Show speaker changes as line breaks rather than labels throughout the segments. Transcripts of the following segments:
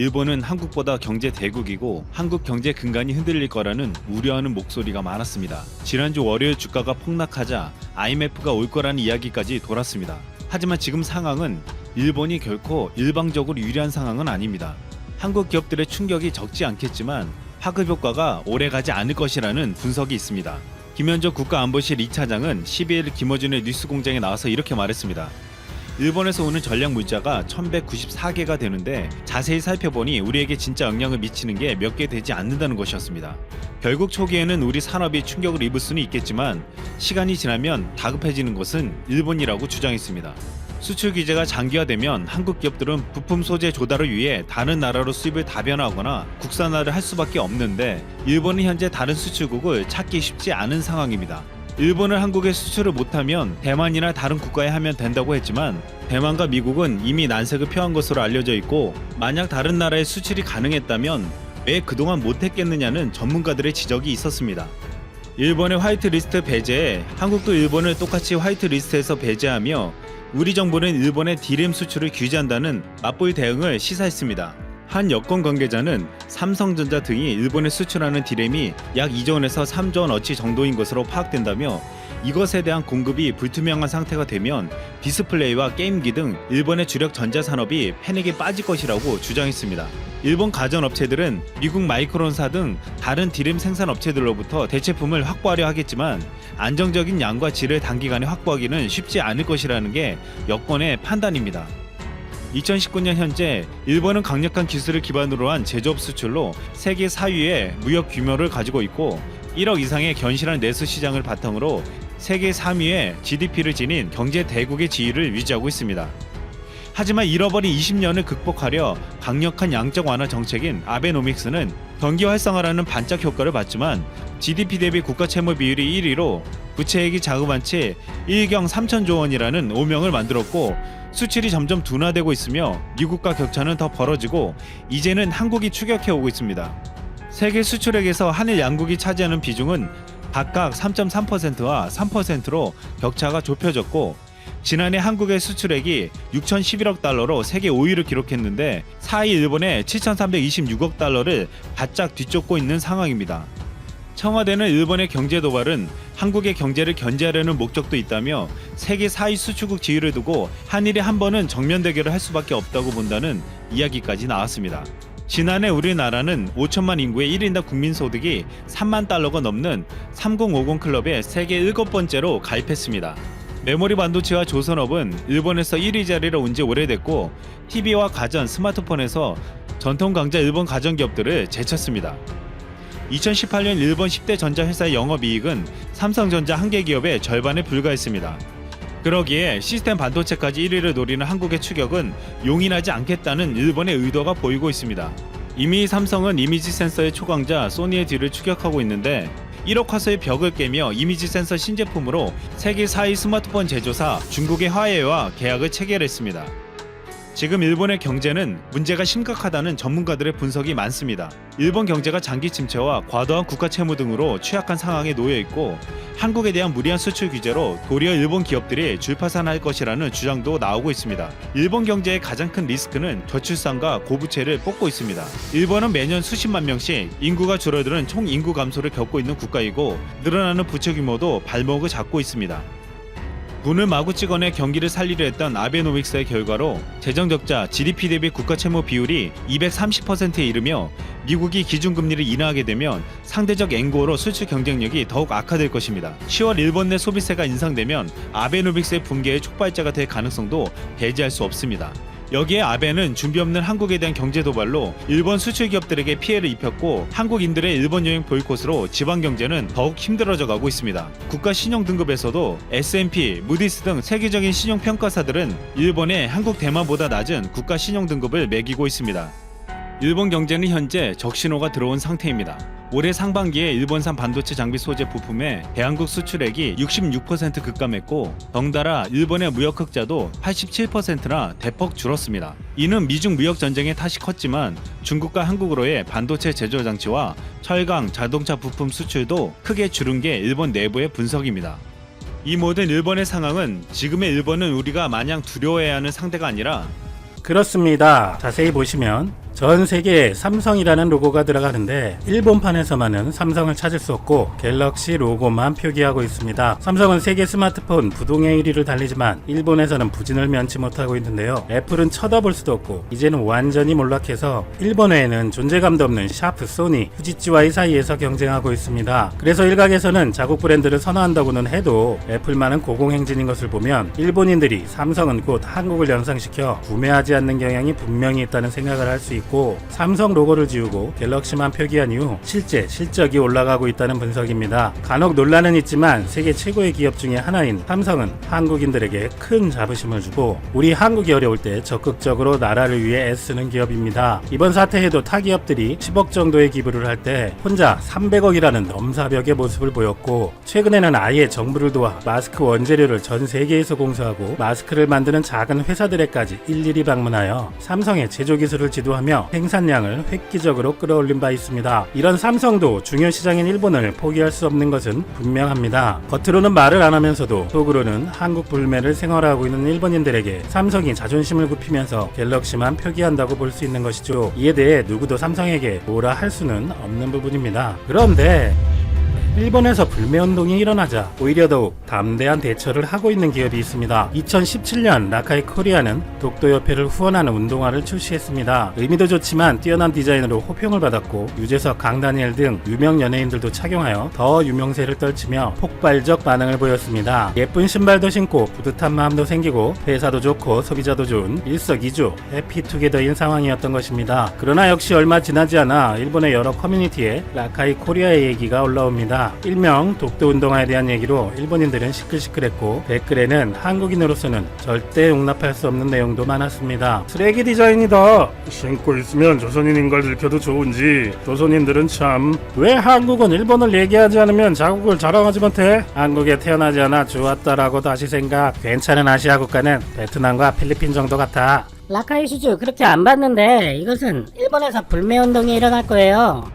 일본은 한국보다 경제 대국이고 한국 경제 근간이 흔들릴 거라는 우려하는 목소리가 많았습니다. 지난주 월요일 주가가 폭락하자 IMF가 올 거라는 이야기까지 돌았습니다. 하지만 지금 상황은 일본이 결코 일방적으로 유리한 상황은 아닙니다. 한국 기업들의 충격이 적지 않겠지만 파급 효과가 오래가지 않을 것이라는 분석이 있습니다. 김현정 국가안보실 2차장은 12일 김어준의 뉴스공장에 나와서 이렇게 말했습니다. 일본에서 오는 전략 물자가 1194개가 되는데 자세히 살펴보니 우리에게 진짜 영향을 미치는 게 몇 개 되지 않는다는 것이었습니다. 결국 초기에는 우리 산업이 충격을 입을 수는 있겠지만 시간이 지나면 다급해지는 것은 일본이라고 주장했습니다. 수출 규제가 장기화되면 한국 기업들은 부품 소재 조달을 위해 다른 나라로 수입을 다변화하거나 국산화를 할 수밖에 없는데 일본은 현재 다른 수출국을 찾기 쉽지 않은 상황입니다. 일본은 한국에 수출을 못하면 대만이나 다른 국가에 하면 된다고 했지만 대만과 미국은 이미 난색을 표한 것으로 알려져 있고 만약 다른 나라에 수출이 가능했다면 왜 그동안 못했겠느냐는 전문가들의 지적이 있었습니다. 일본의 화이트리스트 배제에 한국도 일본을 똑같이 화이트리스트에서 배제하며 우리 정부는 일본의 디램 수출을 규제한다는 맞불 대응을 시사했습니다. 한 여권 관계자는 삼성전자 등이 일본에 수출하는 디램이 약 2조 원에서 3조 원어치 정도인 것으로 파악된다며 이것에 대한 공급이 불투명한 상태가 되면 디스플레이와 게임기 등 일본의 주력 전자산업이 패닉에 빠질 것이라고 주장했습니다. 일본 가전업체들은 미국 마이크론사 등 다른 디램 생산업체들로부터 대체품을 확보하려 하겠지만 안정적인 양과 질을 단기간에 확보하기는 쉽지 않을 것이라는 게 여권의 판단입니다. 2019년 현재 일본은 강력한 기술을 기반으로 한 제조업 수출로 세계 4위의 무역 규모를 가지고 있고 1억 이상의 견실한 내수 시장을 바탕으로 세계 3위의 GDP를 지닌 경제 대국의 지위를 유지하고 있습니다. 하지만 잃어버린 20년을 극복하려 강력한 양적 완화 정책인 아베노믹스는 경기 활성화라는 반짝 효과를 봤지만 GDP 대비 국가 채무 비율이 1위로 부채액이 자그만 채 1경 3천조 원이라는 오명을 만들었고 수출이 점점 둔화되고 있으며 미국과 격차는 더 벌어지고 이제는 한국이 추격해오고 있습니다. 세계 수출액에서 한일 양국이 차지하는 비중은 각각 3.3%와 3%로 격차가 좁혀졌고 지난해 한국의 수출액이 6,011억 달러로 세계 5위를 기록했는데 4위 일본의 7,326억 달러를 바짝 뒤쫓고 있는 상황입니다. 청와대는 일본의 경제 도발은 한국의 경제를 견제하려는 목적도 있다며 세계 4위 수출국 지위를 두고 한일이 한 번은 정면 대결을 할 수밖에 없다고 본다는 이야기까지 나왔습니다. 지난해 우리나라는 5천만 인구의 1인당 국민소득이 3만 달러가 넘는 3050 클럽에 세계 7번째로 가입했습니다. 메모리 반도체와 조선업은 일본에서 1위 자리를 온 지 오래됐고 TV와 가전, 스마트폰에서 전통 강자 일본 가전기업들을 제쳤습니다. 2018년 일본 10대 전자회사의 영업이익은 삼성전자 한 개 기업의 절반에 불과했습니다. 그러기에 시스템 반도체까지 1위를 노리는 한국의 추격은 용인하지 않겠다는 일본의 의도가 보이고 있습니다. 이미 삼성은 이미지 센서의 초강자 소니의 뒤를 추격하고 있는데 1억 화소의 벽을 깨며 이미지 센서 신제품으로 세계 4위 스마트폰 제조사 중국의 화웨이와 계약을 체결했습니다. 지금 일본의 경제는 문제가 심각하다는 전문가들의 분석이 많습니다. 일본 경제가 장기 침체와 과도한 국가 채무 등으로 취약한 상황에 놓여 있고 한국에 대한 무리한 수출 규제로 도리어 일본 기업들이 줄파산할 것이라는 주장도 나오고 있습니다. 일본 경제의 가장 큰 리스크는 저출산과 고부채를 뽑고 있습니다. 일본은 매년 수십만 명씩 인구가 줄어드는 총인구 감소를 겪고 있는 국가이고 늘어나는 부채 규모도 발목을 잡고 있습니다. 돈을 마구 찍어내 경기를 살리려 했던 아베노믹스의 결과로 재정적자 GDP 대비 국가 채무 비율이 230%에 이르며 미국이 기준금리를 인하하게 되면 상대적 엔고로 수출 경쟁력이 더욱 악화될 것입니다. 10월 일본 내 소비세가 인상되면 아베노믹스의 붕괴의 촉발자가 될 가능성도 배제할 수 없습니다. 여기에 아베는 준비 없는 한국에 대한 경제 도발로 일본 수출 기업들에게 피해를 입혔고 한국인들의 일본 여행 보이콧으로 지방 경제는 더욱 힘들어져 가고 있습니다. 국가 신용 등급에서도 S&P, 무디스 등 세계적인 신용 평가사들은 일본의 한국 대만보다 낮은 국가 신용 등급을 매기고 있습니다. 일본 경제는 현재 적신호가 들어온 상태입니다. 올해 상반기에 일본산 반도체 장비 소재 부품의 대한국 수출액이 66% 급감했고 덩달아 일본의 무역 흑자도 87%나 대폭 줄었습니다. 이는 미중 무역 전쟁의 탓이 컸지만 중국과 한국으로의 반도체 제조 장치와 철강, 자동차 부품 수출도 크게 줄은 게 일본 내부의 분석입니다. 이 모든 일본의 상황은 지금의 일본은 우리가 마냥 두려워해야 하는 상대가 아니라
그렇습니다. 자세히 보시면 전 세계에 삼성이라는 로고가 들어가는데 일본판에서만은 삼성을 찾을 수 없고 갤럭시 로고만 표기하고 있습니다. 삼성은 세계 스마트폰 부동의 1위를 달리지만 일본에서는 부진을 면치 못하고 있는데요. 애플은 쳐다볼 수도 없고 이제는 완전히 몰락해서 일본 외에는 존재감도 없는 샤프, 소니, 후지츠와의 사이에서 경쟁하고 있습니다. 그래서 일각에서는 자국 브랜드를 선호한다고는 해도 애플만은 고공행진인 것을 보면 일본인들이 삼성은 곧 한국을 연상시켜 구매하지 않는 경향이 분명히 있다는 생각을 할 수 있고, 삼성 로고를 지우고 갤럭시만 표기한 이후 실제 실적이 올라가고 있다는 분석입니다. 간혹 논란은 있지만 세계 최고의 기업 중에 하나인 삼성은 한국인들에게 큰 자부심을 주고 우리 한국이 어려울 때 적극적으로 나라를 위해 애쓰는 기업입니다. 이번 사태에도 타 기업들이 10억 정도의 기부를 할 때 혼자 300억이라는 넘사벽의 모습을 보였고, 최근에는 아예 정부를 도와 마스크 원재료를 전 세계에서 공수하고 마스크를 만드는 작은 회사들에까지 일일이 방문하여 삼성의 제조 기술을 지도하며 생산량을 획기적으로 끌어올린 바 있습니다. 이런 삼성도 중요 시장인 일본을 포기할 수 없는 것은 분명합니다. 겉으로는 말을 안 하면서도 속으로는 한국 불매를 생활하고 있는 일본인들에게 삼성이 자존심을 굽히면서 갤럭시만 표기한다고 볼 수 있는 것이죠. 이에 대해 누구도 삼성에게 뭐라 할 수는 없는 부분입니다. 그런데 일본에서 불매운동이 일어나자 오히려 더욱 담대한 대처를 하고 있는 기업이 있습니다. 2017년 라카이 코리아는 독도협회를 후원하는 운동화를 출시했습니다. 의미도 좋지만 뛰어난 디자인으로 호평을 받았고 유재석, 강다니엘 등 유명 연예인들도 착용하여 더 유명세를 떨치며 폭발적 반응을 보였습니다. 예쁜 신발도 신고 뿌듯한 마음도 생기고 회사도 좋고 소비자도 좋은 일석이조 해피투게더인 상황이었던 것입니다. 그러나 역시 얼마 지나지 않아 일본의 여러 커뮤니티에 라카이 코리아의 얘기가 올라옵니다. 일명 독도운동화에 대한 얘기로 일본인들은 시끌시끌했고 댓글에는 한국인으로서는 절대 용납할 수 없는 내용도 많았습니다. 쓰레기 디자인이다. 신고 있으면 조선인인 걸 들켜도 좋은지 조선인들은 참 왜 한국은 일본을 얘기하지 않으면 자국을 자랑하지 못해? 한국에 태어나지 않아 좋았다라고 다시 생각. 괜찮은 아시아 국가는 베트남과 필리핀 정도 같아.
라카이 슈즈 그렇게 안 봤는데 이것은 일본에서 불매운동이 일어날 거예요.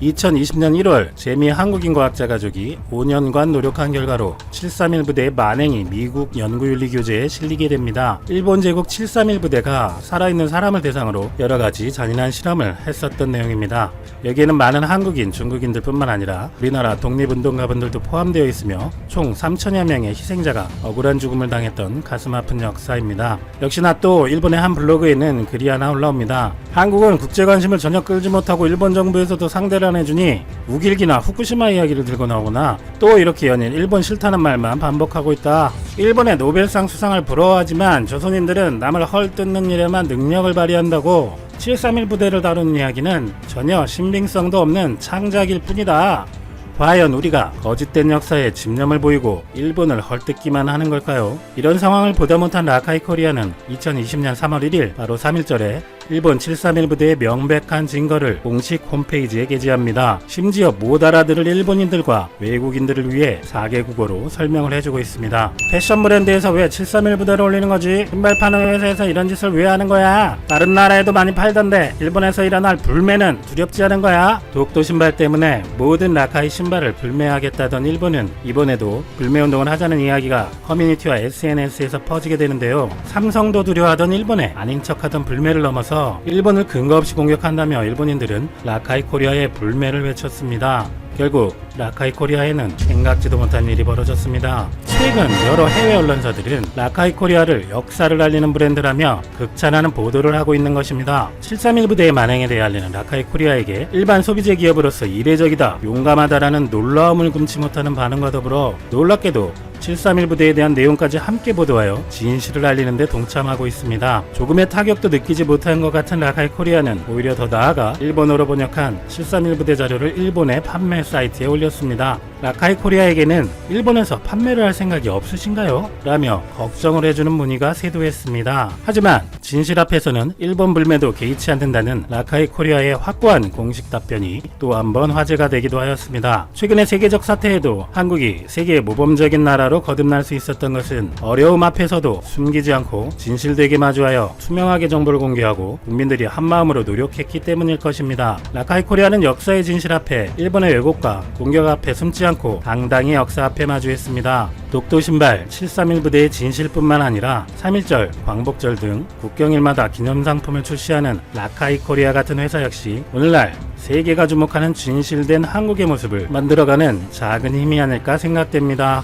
2020년 1월 재미 한국인 과학자 가족이 5년간 노력한 결과로 731 부대의 만행이 미국 연구윤리 교재에 실리게 됩니다. 일본 제국 731 부대가 살아있는 사람을 대상으로 여러가지 잔인한 실험을 했었던 내용입니다. 여기에는 많은 한국인, 중국인들 뿐만 아니라 우리나라 독립운동가분들도 포함되어 있으며 총 3천여 명의 희생자가 억울한 죽음을 당했던 가슴 아픈 역사입니다. 역시나 또 일본의 한 블로그에는 글이 하나 올라옵니다. 한국은 국제 관심을 전혀 끌지 못하고 일본 정부에서도 상대를 안 해주니 우길기나 후쿠시마 이야기를 들고 나오거나 또 이렇게 연일 일본 싫다는 말만 반복하고 있다. 일본의 노벨상 수상을 부러워하지만 조선인들은 남을 헐뜯는 일에만 능력을 발휘한다고. 731 부대를 다루는 이야기는 전혀 신빙성도 없는 창작일 뿐이다. 과연 우리가 거짓된 역사에 집념을 보이고 일본을 헐뜯기만 하는 걸까요? 이런 상황을 보다 못한 라카이 코리아는 2020년 3월 1일 바로 3일절에 일본 731 부대의 명백한 증거를 공식 홈페이지에 게재합니다. 심지어 못 알아들을 일본인들과 외국인들을 위해 4개국어로 설명을 해주고 있습니다. 패션 브랜드에서 왜 731 부대를 올리는 거지? 신발 파는 회사에서 이런 짓을 왜 하는 거야? 다른 나라에도 많이 팔던데 일본에서 일어날 불매는 두렵지 않은 거야? 독도 신발 때문에 모든 라카이 신발을 불매하겠다던 일본은 이번에도 불매운동을 하자는 이야기가 커뮤니티와 SNS에서 퍼지게 되는데요. 삼성도 두려워하던 일본에 아닌 척하던 불매를 넘어서 일본을 근거 없이 공격한다며 일본인들은 라카이 코리아의 불매를 외쳤습니다. 결국 라카이 코리아에는 생각지도 못한 일이 벌어졌습니다. 최근 여러 해외 언론사들은 라카이 코리아를 역사를 알리는 브랜드라며 극찬하는 보도를 하고 있는 것입니다. 731 부대의 만행에 대해 알리는 라카이 코리아에게 일반 소비재 기업으로서 이례적이다, 용감하다라는 놀라움을 금치 못하는 반응과 더불어 놀랍게도 731 부대에 대한 내용까지 함께 보도하여 진실을 알리는 데 동참하고 있습니다. 조금의 타격도 느끼지 못한 것 같은 라카이 코리아는 오히려 더 나아가 일본어로 번역한 731 부대 자료를 일본의 판매 사이트에 올렸습니다. 라카이 코리아에게는 일본에서 판매를 할 생각이 없으신가요? 라며 걱정을 해주는 문의가 쇄도했습니다. 하지만 진실 앞에서는 일본 불매도 개의치 않는다는 라카이 코리아의 확고한 공식 답변이 또 한 번 화제가 되기도 하였습니다. 최근의 세계적 사태에도 한국이 세계의 모범적인 나라로 결과로 거듭날 수 있었던 것은 어려움 앞에서도 숨기지 않고 진실되게 마주하여 투명하게 정보를 공개하고 국민들이 한마음으로 노력했기 때문일 것입니다. 라카이 코리아는 역사의 진실 앞에 일본의 왜곡과 공격 앞에 숨지 않고 당당히 역사 앞에 마주했습니다. 독도신발 731 부대의 진실뿐만 아니라 3.1절, 광복절 등 국경일마다 기념상품을 출시하는 라카이 코리아 같은 회사 역시 오늘날 세계가 주목하는 진실된 한국의 모습을 만들어가는 작은 힘이 아닐까 생각됩니다.